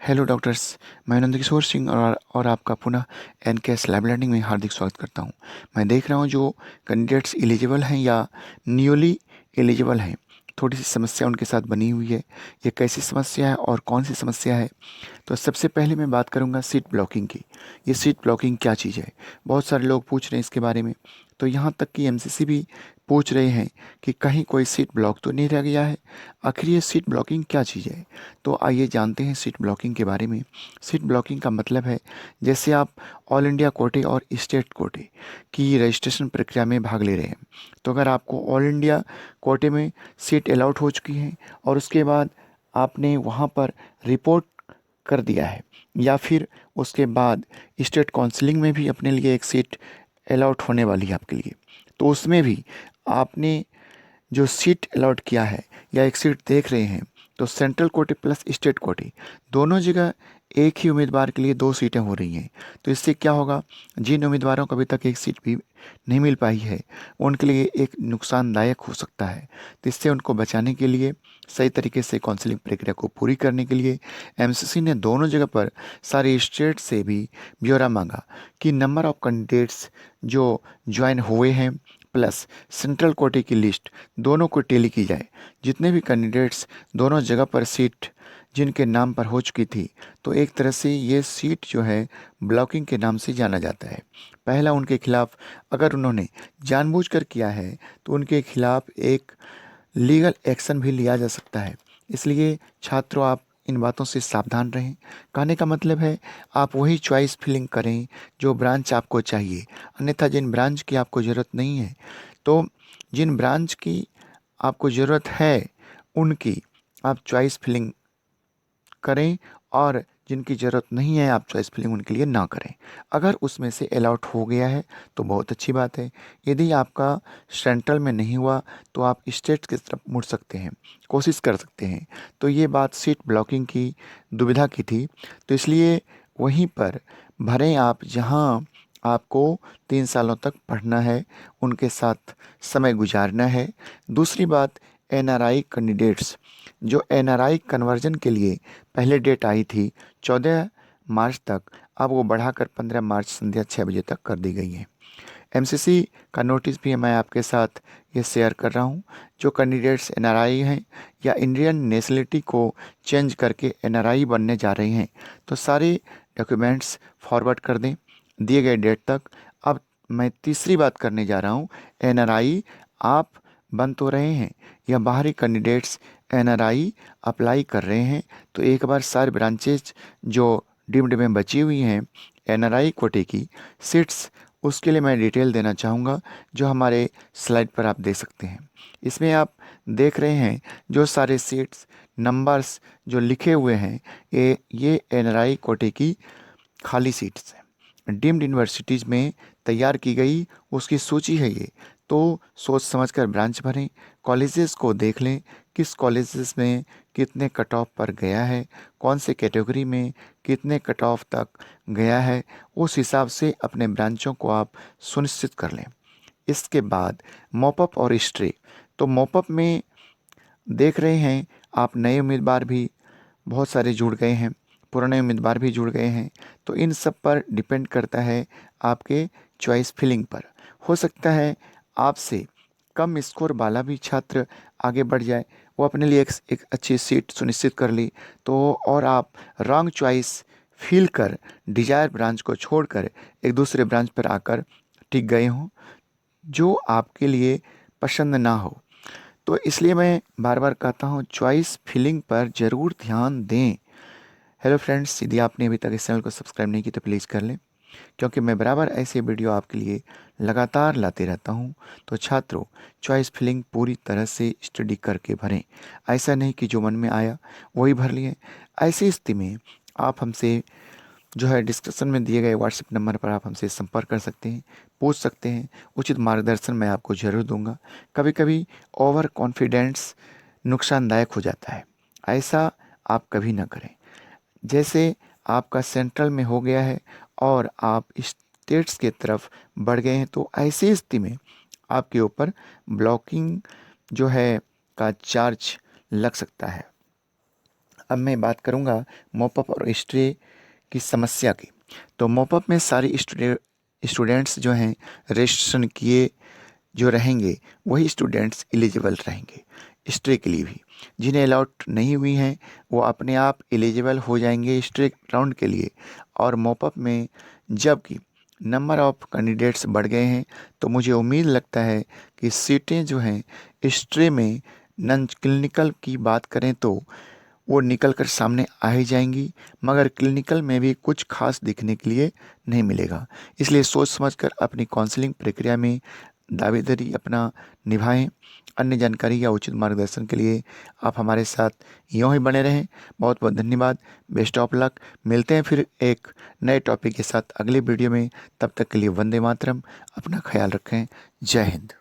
Hello doctors. मैं नंद किशोर सिंह और आपका पुनः एनकेएस लैब लर्निंग में हार्दिक स्वागत करता हूं। मैं देख रहा हूं जो कैंडिडेट्स एलिजिबल हैं या न्यूली एलिजिबल हैं, थोड़ी सी समस्या उनके साथ बनी हुई है। ये कैसी समस्या है और कौन सी समस्या है? तो सबसे पहले मैं बात करूंगा सीट ब्लॉकिंग की। ये सीट ब्लॉकिंग क्या चीज़ है? बहुत सारे लोग पूछ रहे हैं इसके बारे में। तो यहाँ तक कि एमसीसी भी पूछ रहे हैं कि कहीं कोई सीट ब्लॉक तो नहीं रह गया है। आखिर ये सीट ब्लॉकिंग क्या चीज़ है? तो आइए जानते हैं सीट ब्लॉकिंग के बारे में। सीट ब्लॉकिंग का मतलब है, जैसे आप ऑल इंडिया कोटे और स्टेट कोटे की रजिस्ट्रेशन प्रक्रिया में भाग ले रहे हैं, तो अगर आपको ऑल इंडिया कोटे में सीट अलॉट हो चुकी है और उसके बाद आपने वहाँ पर रिपोर्ट कर दिया है, या फिर उसके बाद स्टेट काउंसलिंग में भी अपने लिए एक सीट अलॉट होने वाली है आपके लिए, तो उसमें भी आपने जो सीट अलॉट किया है या एक सीट देख रहे हैं, तो सेंट्रल कोटे प्लस स्टेट कोटे दोनों जगह एक ही उम्मीदवार के लिए दो सीटें हो रही हैं। तो इससे क्या होगा, जिन उम्मीदवारों को अभी तक एक सीट भी नहीं मिल पाई है, उनके लिए एक नुकसानदायक हो सकता है। तो इससे उनको बचाने के लिए, सही तरीके से काउंसलिंग प्रक्रिया को पूरी करने के लिए एमसीसी ने दोनों जगह पर सारे स्टेट से भी ब्यौरा मांगा कि नंबर ऑफ कैंडिडेट्स जो ज्वाइन हुए हैं प्लस सेंट्रल कोटे की लिस्ट दोनों को टेली की जाए। जितने भी कैंडिडेट्स दोनों जगह पर सीट जिनके नाम पर हो चुकी थी, तो एक तरह से ये सीट जो है ब्लॉकिंग के नाम से जाना जाता है। पहला, उनके खिलाफ अगर उन्होंने जानबूझकर किया है तो उनके खिलाफ एक लीगल एक्शन भी लिया जा सकता है। इसलिए छात्रों, आप इन बातों से सावधान रहें। कहने का मतलब है, आप वही चॉइस फिलिंग करें जो ब्रांच आपको चाहिए। अन्यथा जिन ब्रांच की आपको ज़रूरत नहीं है, तो जिन ब्रांच की आपको ज़रूरत है उनकी आप चॉइस फिलिंग करें, और जिनकी ज़रूरत नहीं है आप चॉइस फिलिंग उनके लिए ना करें। अगर उसमें से अलॉट हो गया है तो बहुत अच्छी बात है। यदि आपका सेंट्रल में नहीं हुआ तो आप स्टेट की तरफ मुड़ सकते हैं, कोशिश कर सकते हैं। तो ये बात सीट ब्लॉकिंग की दुविधा की थी, तो इसलिए वहीं पर भरें आप जहां आपको 3 सालों तक पढ़ना है, उनके साथ समय गुजारना है। दूसरी बात, एनआरआई कैंडिडेट्स, जो एनआरआई कन्वर्जन के लिए पहले डेट आई थी 14 मार्च तक, अब वो बढ़ाकर 15 मार्च संध्या 6 बजे तक कर दी गई है। एमसीसी का नोटिस भी मैं आपके साथ ये शेयर कर रहा हूँ। जो कैंडिडेट्स एनआरआई हैं या इंडियन नेशनलिटी को चेंज करके एनआरआई बनने जा रहे हैं, तो सारे डॉक्यूमेंट्स फॉरवर्ड कर दें दिए गए डेट तक। अब मैं तीसरी बात करने जा रहा हूँ। एनआरआई आप बन तो रहे हैं, या बाहरी कैंडिडेट्स एनआरआई अप्लाई कर रहे हैं, तो एक बार सारे ब्रांचेज जो डीम्ड में बची हुई हैं एनआरआई कोटे की सीट्स, उसके लिए मैं डिटेल देना चाहूँगा, जो हमारे स्लाइड पर आप देख सकते हैं। इसमें आप देख रहे हैं जो सारे सीट्स नंबर्स जो लिखे हुए हैं, ये एनआरआई कोटे की खाली सीट्स हैं, डीम्ड यूनिवर्सिटीज़ में तैयार की गई उसकी सूची है ये। तो सोच समझकर ब्रांच भरें, कॉलेजेस को देख लें किस कॉलेजेस में कितने कट ऑफ पर गया है, कौन से कैटेगरी में कितने कट ऑफ तक गया है, उस हिसाब से अपने ब्रांचों को आप सुनिश्चित कर लें। इसके बाद मॉपअप और हिस्ट्री। तो मॉपअप में देख रहे हैं आप नए उम्मीदवार भी बहुत सारे जुड़ गए हैं, पुराने उम्मीदवार भी जुड़ गए हैं। तो इन सब पर डिपेंड करता है आपके चॉइस फिलिंग पर। हो सकता है आपसे कम स्कोर वाला भी छात्र आगे बढ़ जाए, वो अपने लिए एक अच्छी सीट सुनिश्चित कर ली, तो और आप रॉन्ग चॉइस फील कर डिजायर ब्रांच को छोड़कर एक दूसरे ब्रांच पर आकर टिक गए हों जो आपके लिए पसंद ना हो। तो इसलिए मैं बार बार कहता हूँ, चॉइस फिलिंग पर ज़रूर ध्यान दें। हेलो फ्रेंड्स, यदि आपने अभी तक इस चैनल को सब्सक्राइब नहीं की तो प्लीज़ कर लें, क्योंकि मैं बराबर ऐसे वीडियो आपके लिए लगातार लाते रहता हूँ। तो छात्रों, चॉइस फिलिंग पूरी तरह से स्टडी करके भरें। ऐसा नहीं कि जो मन में आया वही भर लिए। ऐसी स्थिति में आप हमसे जो है डिस्क्रिप्शन में दिए गए व्हाट्सएप नंबर पर आप हमसे संपर्क कर सकते हैं, पूछ सकते हैं। उचित मार्गदर्शन मैं आपको ज़रूर दूंगा। कभी कभी ओवर कॉन्फिडेंस नुकसानदायक हो जाता है, ऐसा आप कभी ना करें। जैसे आपका सेंट्रल में हो गया है और आप स्टेट्स के तरफ बढ़ गए हैं, तो ऐसी स्थिति में आपके ऊपर ब्लॉकिंग जो है का चार्ज लग सकता है। अब मैं बात करूँगा मॉपअप और स्ट्रे की समस्या की। तो मॉपअप में सारे स्टूडेंट्स जो हैं रजिस्ट्रेशन किए जो रहेंगे वही स्टूडेंट्स एलिजिबल रहेंगे स्ट्रे के लिए भी। जिन्हें अलॉट नहीं हुई हैं वो अपने आप एलिजिबल हो जाएंगे स्ट्रे राउंड के लिए। और मॉपअप में जबकि नंबर ऑफ कैंडिडेट्स बढ़ गए हैं तो मुझे उम्मीद लगता है कि सीटें जो हैं स्ट्रे में नॉन क्लिनिकल की बात करें तो वो निकल कर सामने आ ही जाएंगी, मगर क्लिनिकल में भी कुछ खास दिखने के लिए नहीं मिलेगा। इसलिए सोच समझकर अपनी काउंसलिंग प्रक्रिया में दावेदारी अपना निभाएं। अन्य जानकारी या उचित मार्गदर्शन के लिए आप हमारे साथ यूँ ही बने रहें। बहुत बहुत धन्यवाद। Best of luck. मिलते हैं फिर एक नए टॉपिक के साथ अगले वीडियो में। तब तक के लिए वंदे मातरम। अपना ख्याल रखें। जय हिंद।